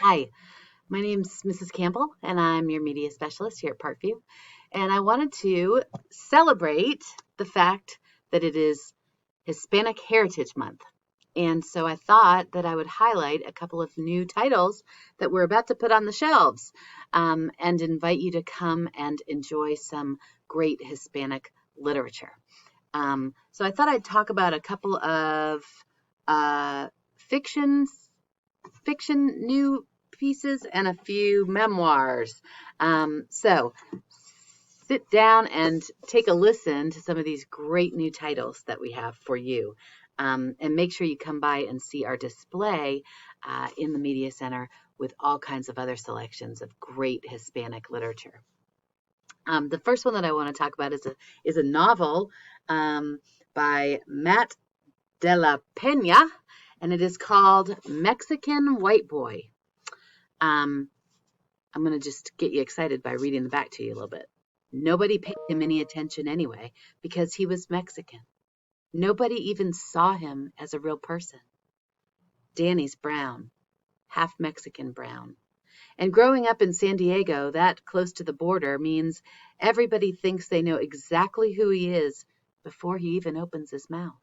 Hi, my name's Mrs. Campbell, and I'm your media specialist here at Parkview. And I wanted to celebrate the fact that it is Hispanic Heritage Month. And so I thought that I would highlight a couple of new titles that we're about to put on the shelves and invite you to come and enjoy some great Hispanic literature. So I thought I'd talk about a couple of uh, fictions fiction new pieces and a few memoirs. So sit down and take a listen to some of these great new titles that we have for you. And make sure you come by and see our display in the Media Center with all kinds of other selections of great Hispanic literature. The first one that I want to talk about is a novel by Matt de la Pena, and it is called Mexican White Boy. Um, I'm going to just get you excited by reading the back to you a little bit. Nobody paid him any attention anyway because he was Mexican. Nobody even saw him as a real person. Danny's brown, half Mexican brown. And growing up in San Diego, that close to the border, means everybody thinks they know exactly who he is before he even opens his mouth.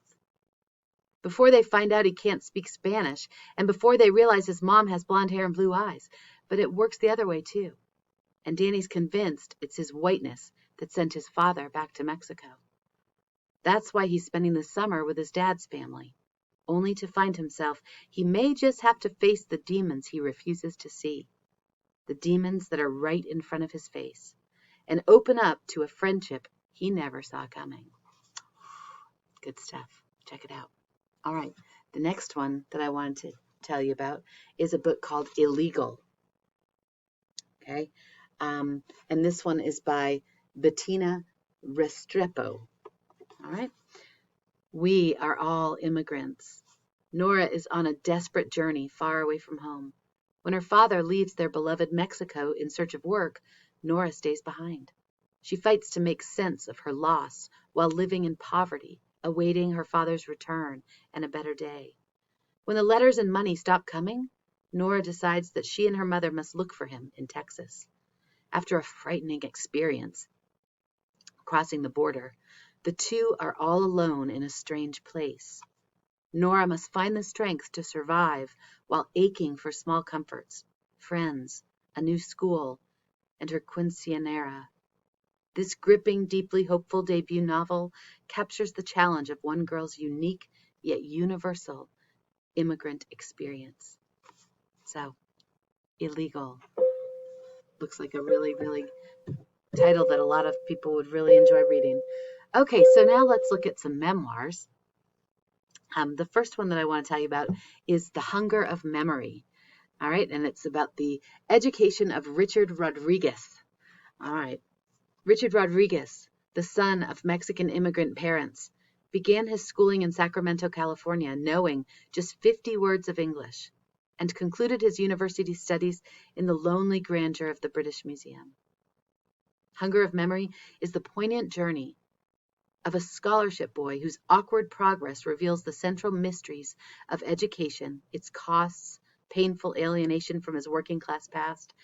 Before they find out he can't speak Spanish, and before they realize his mom has blonde hair and blue eyes. But it works the other way too. And Danny's convinced it's his whiteness that sent his father back to Mexico. That's why he's spending the summer with his dad's family, only to find himself he may just have to face the demons he refuses to see, the demons that are right in front of his face, and open up to a friendship he never saw coming. Good stuff. Check it out. All right. The next one that I wanted to tell you about is a book called Illegal. Okay. And this one is by Bettina Restrepo. All right. We are all immigrants. Nora is on a desperate journey far away from home. When her father leaves their beloved Mexico in search of work, Nora stays behind. She fights to make sense of her loss while living in poverty, awaiting her father's return and a better day. When the letters and money stop coming, Nora decides that she and her mother must look for him in Texas. After a frightening experience crossing the border, the two are all alone in a strange place. Nora must find the strength to survive while aching for small comforts, friends, a new school, and her quinceanera. This gripping, deeply hopeful debut novel captures the challenge of one girl's unique yet universal immigrant experience. So, Illegal looks like a really, really title that a lot of people would really enjoy reading. Okay, so now let's look at some memoirs. The first one that I want to tell you about is The Hunger of Memory. All right, and it's about the education of Richard Rodriguez. All right, Richard Rodriguez, the son of Mexican immigrant parents, began his schooling in Sacramento, California, knowing just 50 words of English, and concluded his university studies in the lonely grandeur of the British Museum. Hunger of Memory is the poignant journey of a scholarship boy whose awkward progress reveals the central mysteries of education, its costs, painful alienation from his working class past,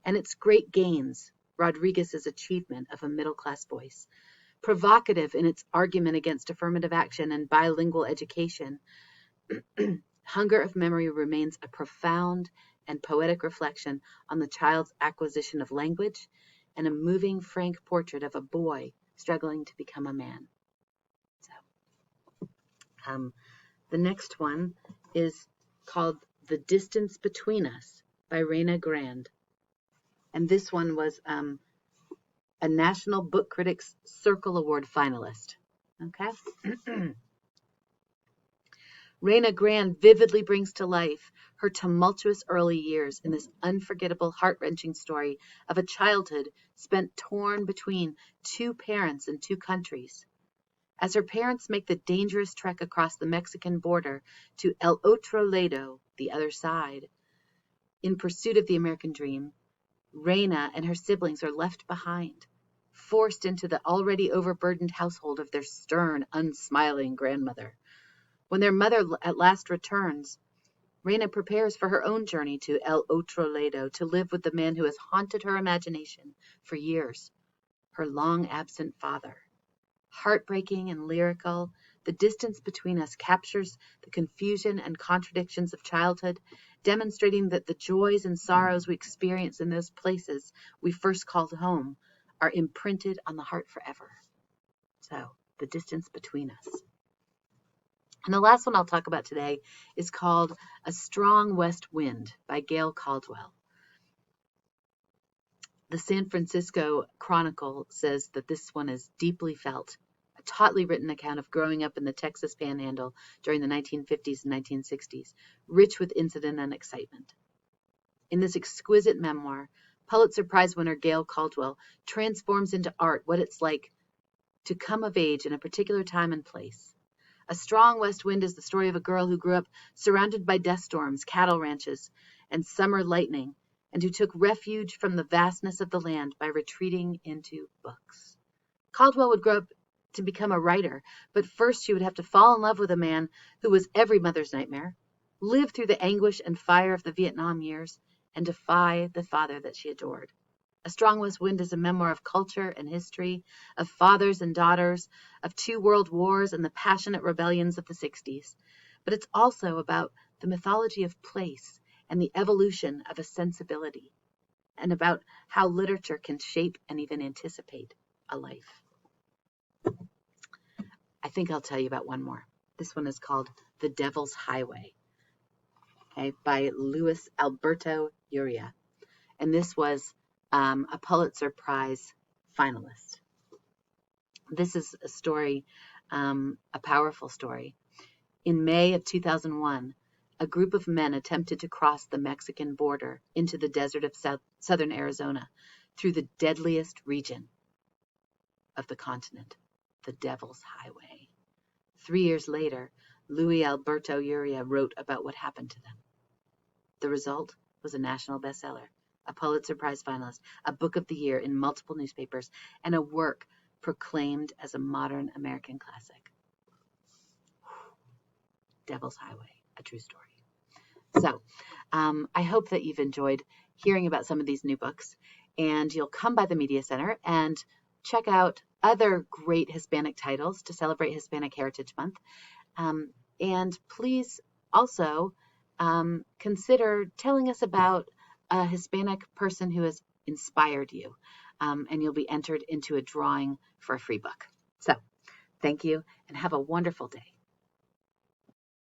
and its great gains, Rodriguez's achievement of a middle-class voice. Provocative in its argument against affirmative action and bilingual education, Hunger of Memory remains a profound and poetic reflection on the child's acquisition of language and a moving, frank portrait of a boy struggling to become a man. So, the next one is called The Distance Between Us by Raina Grand. And this one was a National Book Critics Circle Award finalist. Okay? Raina Grand vividly brings to life her tumultuous early years in this unforgettable, heart-wrenching story of a childhood spent torn between two parents and two countries. As her parents make the dangerous trek across the Mexican border to El Otro Lado, the other side, in pursuit of the American dream, Raina and her siblings are left behind, forced into the already overburdened household of their stern, unsmiling grandmother. When their mother at last returns, Reina prepares for her own journey to El Otro Lado to live with the man who has haunted her imagination for years, her long-absent father. Heartbreaking and lyrical, The Distance Between Us captures the confusion and contradictions of childhood, demonstrating that the joys and sorrows we experience in those places we first called home are imprinted on the heart forever. So, The Distance Between Us. And the last one I'll talk about today is called A Strong West Wind by Gail Caldwell. The San Francisco Chronicle says that this one is deeply felt, a tautly written account of growing up in the Texas Panhandle during the 1950s and 1960s, rich with incident and excitement. In this exquisite memoir, Pulitzer Prize winner Gail Caldwell transforms into art what it's like to come of age in a particular time and place. A Strong West Wind is the story of a girl who grew up surrounded by dust storms, cattle ranches, and summer lightning, and who took refuge from the vastness of the land by retreating into books. Caldwell would grow up to become a writer, but first she would have to fall in love with a man who was every mother's nightmare, live through the anguish and fire of the Vietnam years, and defy the father that she adored. A Strong West Wind is a memoir of culture and history, of fathers and daughters, of 2 world wars and the passionate rebellions of the 60s. But it's also about the mythology of place and the evolution of a sensibility, and about how literature can shape and even anticipate a life. I think I'll tell you about one more. This one is called The Devil's Highway, okay, by Luis Alberto Urrea. And this was a Pulitzer Prize finalist. This is a story, a powerful story. In May of 2001, a group of men attempted to cross the Mexican border into the desert of southern Arizona through the deadliest region of the continent, the Devil's Highway. 3 years later, Luis Alberto Urrea wrote about what happened to them. The result was a national bestseller, a Pulitzer Prize finalist, a book of the year in multiple newspapers, and a work proclaimed as a modern American classic. Devil's Highway, a true story. So I hope that you've enjoyed hearing about some of these new books, and you'll come by the Media Center and check out other great Hispanic titles to celebrate Hispanic Heritage Month. And please also consider telling us about a Hispanic person who has inspired you, and you'll be entered into a drawing for a free book. So thank you, and have a wonderful day.